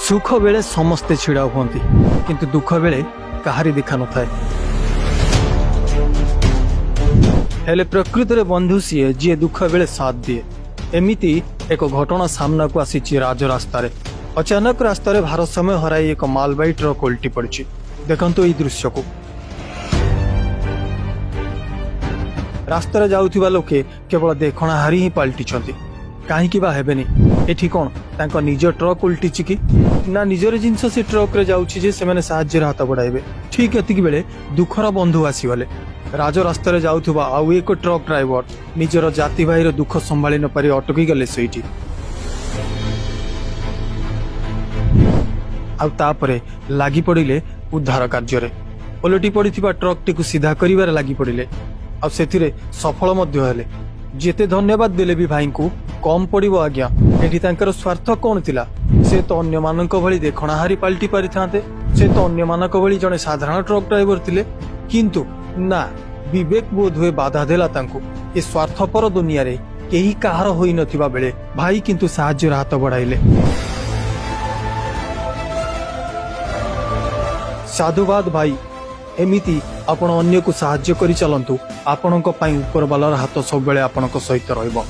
सुख बेले समस्ते छिड़ा हुअंती किंतु दुख बेले कहारी देखा न थाए। हेले प्रकृत रे बंधु सीए जी दुख बेले साथ दिए। एमिति एक घटना सामना को आसी राजरास्ता रे। अचानक रास्ता रे भारसाम्य हराई एक मालबाही ट्रक उल्टी पड़ी। देखंतु एई दृश्य को। रास्ता रे जाउथिबा लोके केवल देखणा हारी ही पलटिछंती। काहेकि बा हेबेनी एठी कोन तांको निज ट्रक उल्टीची कि ना निजर जिंस से ट्रक रे जाउची जे सेमाने साहाय्य हाथ बढ़ाइबे। ठीक एतिक बेले दुखर बंधु आसीगले। राज रास्ता रे जाउथुबा आउ एक ट्रक ड्राइवर निजर जाति भाईर दुख संभाली न पारी अटकी गले सेठी। आउ तापरे लागि पड़िले उद्धार कार्य रे। ओलटी पड़िथिबा ट्रक टी को सीधा करिवार लागि पड़िले। आ सेथिरे सफल मध्य हेले। जेते धन्यवाद देले भी भाई को कम पड़िबो आज्ञा। एठी तांकर स्वार्थ कोन थिला? से तो अन्य मानक भली देखणा हारी पलटी पारि थांते। से तो अन्य मानक भली जने साधारण ट्रक ड्राइवर थिले। किंतु ना, विवेक बोध हुए बाधा देला तांको। ए स्वार्थपर दुनिया रे केही काहार होई नथिबा बेले भाई किंतु साहाय्य हाथ बढ़ाइले। साधुवाद भाई। एमिति आपण अन्य को साहाय्य करि चलंतु। आपणक पई ऊपर बालार हाथ सब बेले आपणक सहित रहइबो।